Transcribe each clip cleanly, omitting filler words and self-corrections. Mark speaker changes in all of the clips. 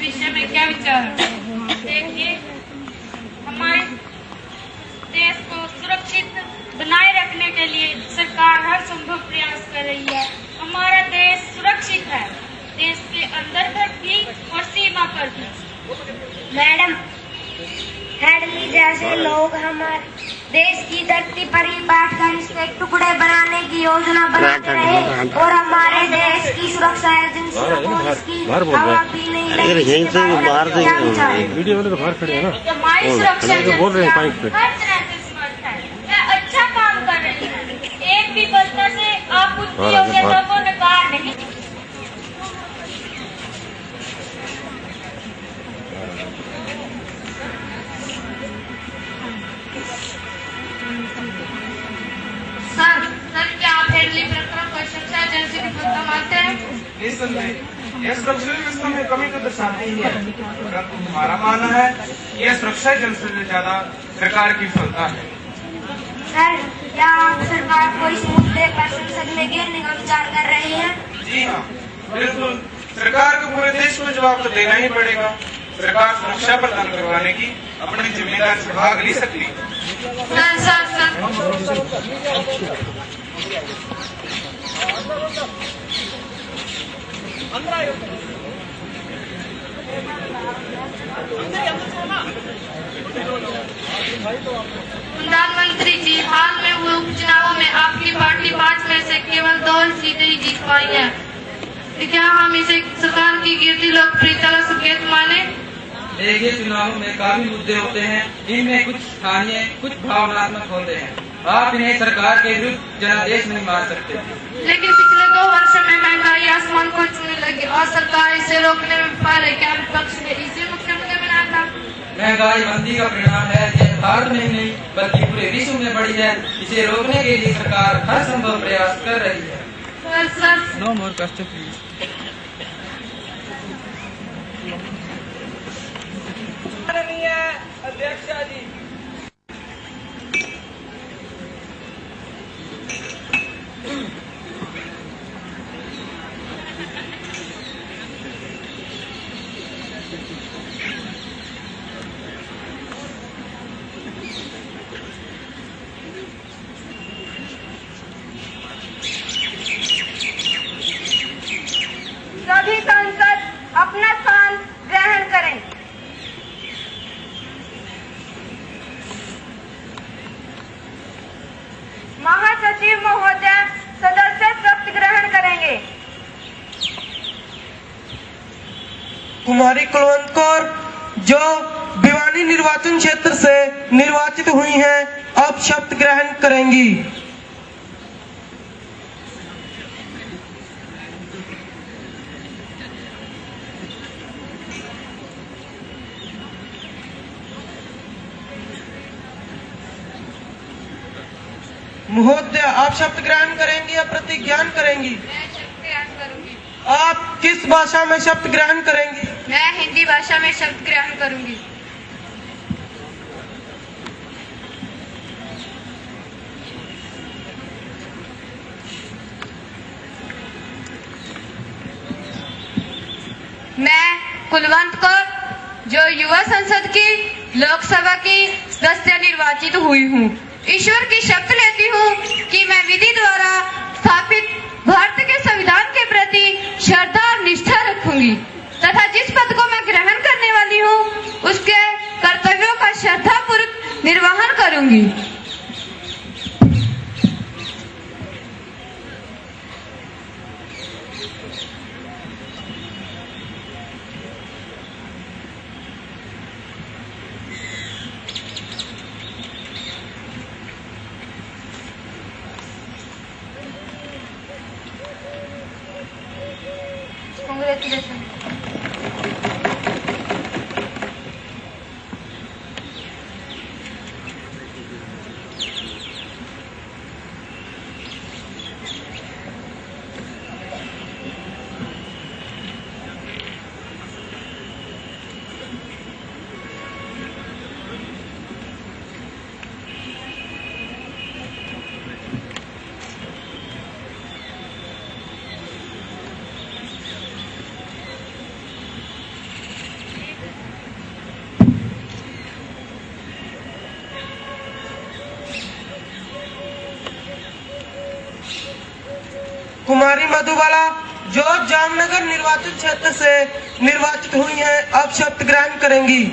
Speaker 1: विषय में क्या विचार? देखिए, हमारे देश को सुरक्षित बनाए रखने के लिए सरकार हर संभव प्रयास कर रही है। हमारा देश सुरक्षित है, देश के अंदर पर भी और सीमा पर भी।
Speaker 2: मैडम, हेडली जैसे लोग हमारे देश की धरती पर ही बैठकर इसके टुकड़े बनाने की योजना बनाते रहे और हमारे देश की सुरक्षा एजेंसियों को इसकी हवा भी नहीं लगी।
Speaker 3: वीडियो वाले तो बाहर खड़े हैं ना,
Speaker 1: हमारी सुरक्षा
Speaker 3: बोल रहे हैं माइक पे।
Speaker 1: हर तरह से समर्थ है, वह अच्छा काम कर रही है। एक भी गलती से आप उनकी योग्यता को नकार नहीं। सर, क्या आप हेडली प्रकरण को सुरक्षा एजेंसी की सत्ता मानते हैं?
Speaker 4: निस्संदेह, यह सुरक्षा व्यवस्था में कमी तो दर्शाती ही है, परंतु हमारा मानना है यह सुरक्षा एजेंसी से ज्यादा सरकार की विफलता है।
Speaker 2: सर, क्या आप सरकार को इस मुद्दे पर संसद में घेरने का विचार कर रही है?
Speaker 4: जी हाँ, बिल्कुल। सरकार को पूरे देश को जवाब तो देना ही पड़ेगा। सरकार सुरक्षा प्रदान करवाने की अपनी जिम्मेदारी से भाग नहीं सकती।
Speaker 1: प्रधानमंत्री जी, हाल में हुए उपचुनावों में आपकी पार्टी 5 में से केवल 2 सीटें ही जीत पाई है। क्या हम इसे सरकार की गिरती लोकप्रियता का संकेत माने?
Speaker 5: देखिए, चुनावों में काफी मुद्दे होते हैं, इनमें कुछ स्थानीय कुछ भावनात्मक होते हैं। आप इन्हें सरकार के विरुद्ध जनादेश नहीं मार सकते।
Speaker 1: लेकिन पिछले 2 वर्षों में महंगाई आसमान को छूने लगी और सरकार इसे रोकने में विफल है। क्या विपक्ष ने इसे मुख्य मुद्दे बनाया था?
Speaker 5: महंगाई मंदी का परिणाम है, यह भारत में ही नहीं बल्कि पूरे विश्व में बढ़ी है। इसे रोकने के लिए सरकार हर संभव प्रयास कर रही है।
Speaker 1: Sir,
Speaker 5: no more question please. अध्यक्षा जी,
Speaker 2: सभी सांसद अपना स्थान ग्रहण करें। महासचिव महोदय सदस्य शपथ ग्रहण करेंगे।
Speaker 6: कुमारी कुलवंत कौर, जो भिवानी निर्वाचन क्षेत्र से निर्वाचित हुई हैं, अब शपथ ग्रहण करेंगी। महोदय, आप शपथ ग्रहण करेंगी या प्रतिज्ञान करेंगी?
Speaker 1: मैं शपथ ग्रहण करूंगी।
Speaker 6: आप किस भाषा में शपथ ग्रहण करेंगी?
Speaker 1: मैं हिंदी भाषा में शपथ ग्रहण करूंगी। मैं कुलवंत कौर, जो युवा संसद की लोकसभा की सदस्य निर्वाचित हुई हूँ, ईश्वर की शपथ लेती हूँ कि मैं विधि द्वारा स्थापित भारत के संविधान के प्रति श्रद्धा और निष्ठा रखूंगी तथा जिस पद को मैं ग्रहण करने वाली हूँ उसके कर्तव्यों का श्रद्धापूर्वक निर्वहन करूंगी। Congratulations.
Speaker 6: कुमारी मधुबाला जो जामनगर निर्वाचन क्षेत्र से निर्वाचित हुई हैं, अब शपथ ग्रहण करेंगी।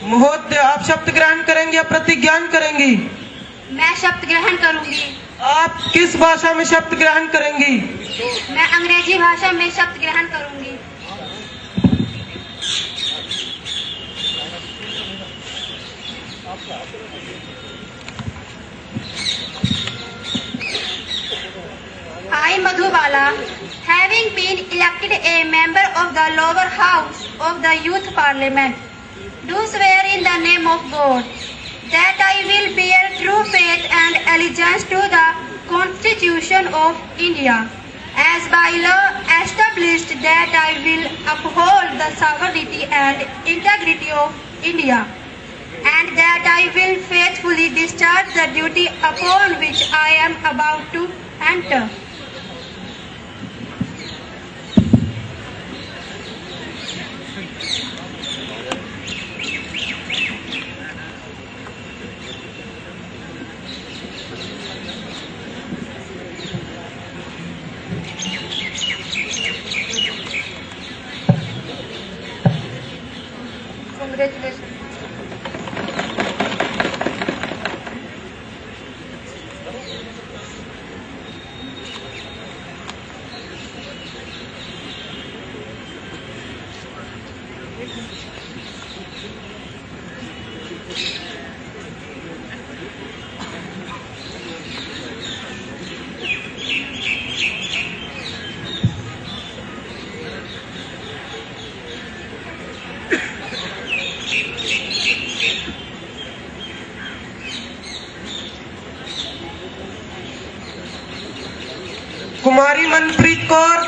Speaker 6: महोदय, आप शपथ ग्रहण करेंगी या प्रतिज्ञान करेंगी?
Speaker 2: मैं शपथ ग्रहण करूंगी।
Speaker 6: आप किस भाषा में शपथ ग्रहण करेंगी?
Speaker 2: मैं अंग्रेजी भाषा में शपथ ग्रहण करूंगी।
Speaker 1: I, Madhubala, having been elected a member of the lower house of the Youth Parliament, do swear in the name of God that I will bear true faith and allegiance to the Constitution of India, as by law established, that I will uphold the sovereignty and integrity of India, and that I will faithfully discharge the duty upon which I am about to enter. Congratulations.
Speaker 6: कुमारी मनप्रीत कौर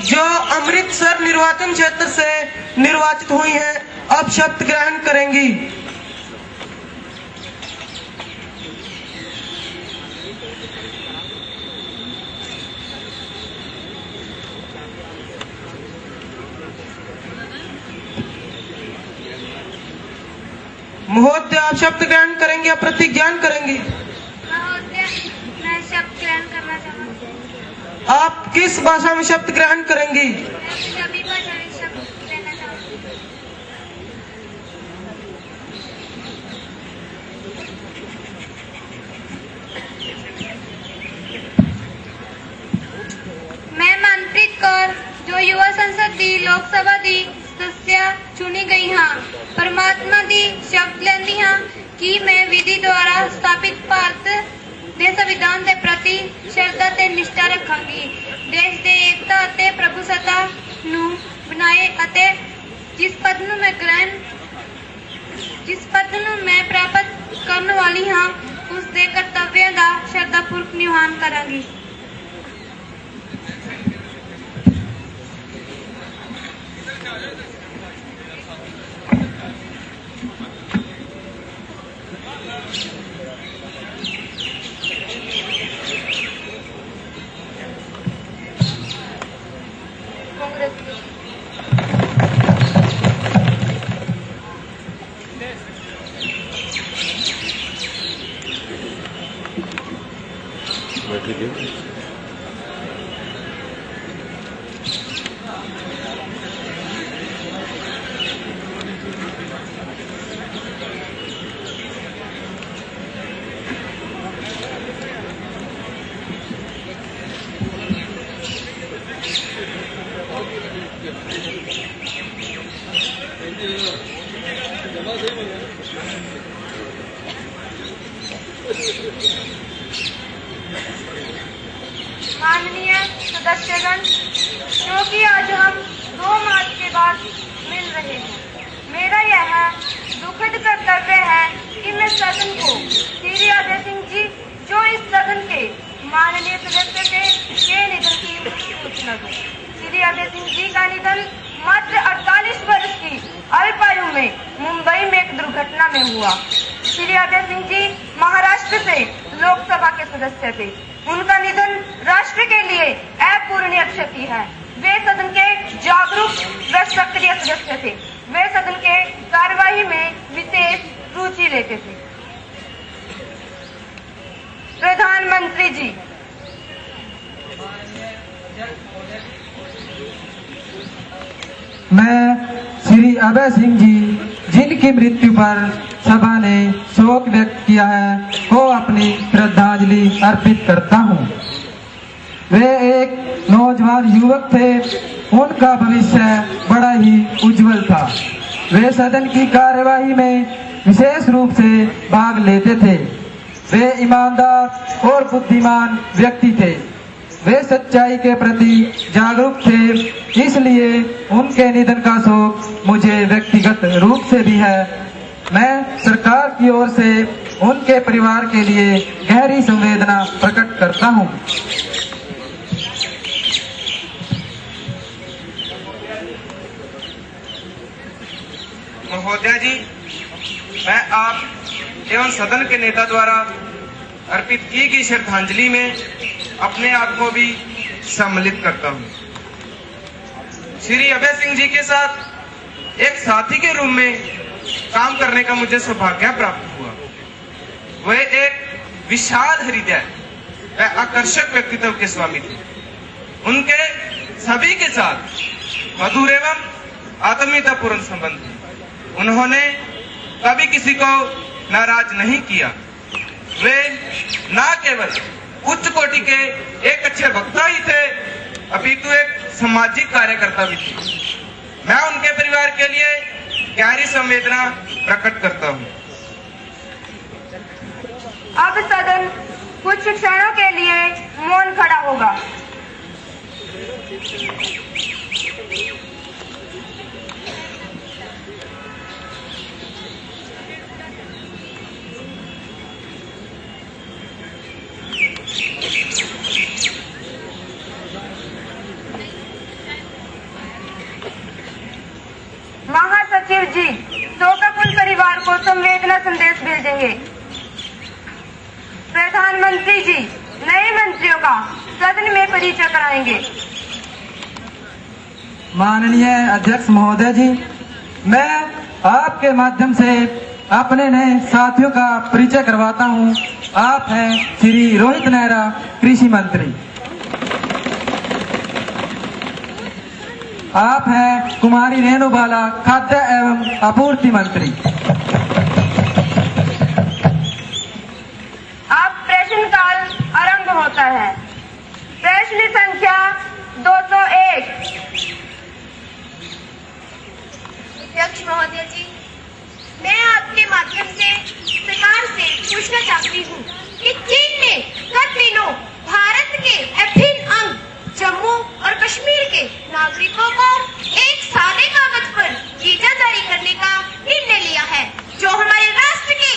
Speaker 6: जो अमृतसर निर्वाचन क्षेत्र से निर्वाचित हुई हैं, अब शपथ ग्रहण करेंगी। महोदय, आप शपथ ग्रहण करेंगे या प्रतिज्ञान करेंगी?
Speaker 2: महोदय, मैं शपथ ग्रहण करना चाहूंगी।
Speaker 6: आप किस भाषा में शपथ ग्रहण करेंगी?
Speaker 2: मैं सभी भाषा में शपथ लेना चाहूंगी।
Speaker 1: मैं मनप्रीत कौर जो युवा संसद दी लोकसभा दी सदस्य चुनी गई हाँ, परमात्मा दी शपथ लेंदी हाँ कि मैं विधि द्वारा स्थापित भारत ਦੇ ਸੰਵਿਧਾਨ ਦੇ ਪ੍ਰਤੀ ਸ਼ਰਧਾ ਤੇ ਨਿਸ਼ਠਾ ਰੱਖਾਂਗੀ, ਦੇਸ਼ ਦੇ ਏਕਤਾ ਅਤੇ ਪ੍ਰਭੂਸੱਤਾ ਨੂੰ ਬਣਾਏ ਅਤੇ ਜਿਸ ਪਦ ਨੂੰ ਮੈਂ ਪ੍ਰਾਪਤ ਕਰਨ ਵਾਲੀ ਹਾਂ ਉਸ ਦੇ ਕਰਤੱਵਿਆਂ ਦਾ ਸ਼ਰਧਾਪੂਰਵਕ ਨਿਭਾਨ ਕਰਾਂਗੀ।
Speaker 2: माननीय सदस्यगण, क्योंकि आज हम 2 मार्च के बाद मिल रहे हैं, मेरा यह दुखद कर्तव्य है कि मैं सदन को श्री अजय सिंह जी जो इस सदन के माननीय सदस्य थे के निधन की सूचना दूं। श्री अजय सिंह जी का निधन मात्र 48 वर्ष की अल्प आयु में मुंबई में एक दुर्घटना में हुआ।
Speaker 1: श्री अभय सिंह जी महाराष्ट्र से लोकसभा के सदस्य थे। उनका निधन राष्ट्र के लिए अपूरणीय क्षति है। वे सदन के जागरूक व सक्रिय सदस्य थे। वे सदन के कार्यवाही में विशेष रुचि लेते थे। प्रधानमंत्री जी,
Speaker 7: मैं श्री अभय सिंह जी जिनकी मृत्यु पर सभा ने शोक व्यक्त किया है को अपनी श्रद्धांजलि अर्पित करता हूं। वे एक नौजवान युवक थे। उनका भविष्य बड़ा ही उज्जवल था। वे सदन की कार्यवाही में विशेष रूप से भाग लेते थे। वे ईमानदार और बुद्धिमान व्यक्ति थे। वे सच्चाई के प्रति जागरूक थे। इसलिए उनके निधन का शोक मुझे व्यक्तिगत रूप से भी है। मैं सरकार की ओर से उनके परिवार के लिए गहरी संवेदना प्रकट करता हूं।
Speaker 4: महोदया जी, मैं आप एवं सदन के नेता द्वारा अर्पित की गई श्रद्धांजलि में अपने आप को भी सम्मिलित करता हूं। श्री अभय सिंह जी के साथ एक साथी के रूप में काम करने का मुझे सौभाग्य प्राप्त हुआ। वे एक विशाल हृदय व आकर्षक व्यक्तित्व के स्वामी थे। उनके सभी के साथ मधुर एवं आत्मीयतापूर्ण संबंध थे। उन्होंने कभी किसी को नाराज नहीं किया। वे न केवल उच्च कोटि के एक अच्छे वक्ता ही थे, अपितु एक सामाजिक कार्यकर्ता भी थे। मैं उनके परिवार के लिए गहरी संवेदना प्रकट करता हूं।
Speaker 1: अब सदन कुछ क्षणों के लिए मौन खड़ा होगा। महासचिव जी शोकाकुल परिवार को संवेदना संदेश भेजेंगे। प्रधानमंत्री जी नए मंत्रियों का सदन में परिचय कराएंगे।
Speaker 7: माननीय अध्यक्ष महोदय जी, मैं आपके माध्यम से अपने नए साथियों का परिचय करवाता हूं। आप हैं श्री रोहित नेहरा, कृषि मंत्री। आप हैं कुमारी रेणु बाला, खाद्य एवं आपूर्ति मंत्री।
Speaker 1: अब प्रश्नकाल आरंभ होता है। प्रश्न संख्या 201।
Speaker 2: अध्यक्ष महोदय जी, मैं आपके माध्यम से सरकार से पूछना चाहती हूँ कि चीन ने गत दिनों भारत के अभिन्न अंग जम्मू और कश्मीर के नागरिकों को एक सादे कागज पर वीजा जारी करने का निर्णय लिया है, जो हमारे राष्ट्र के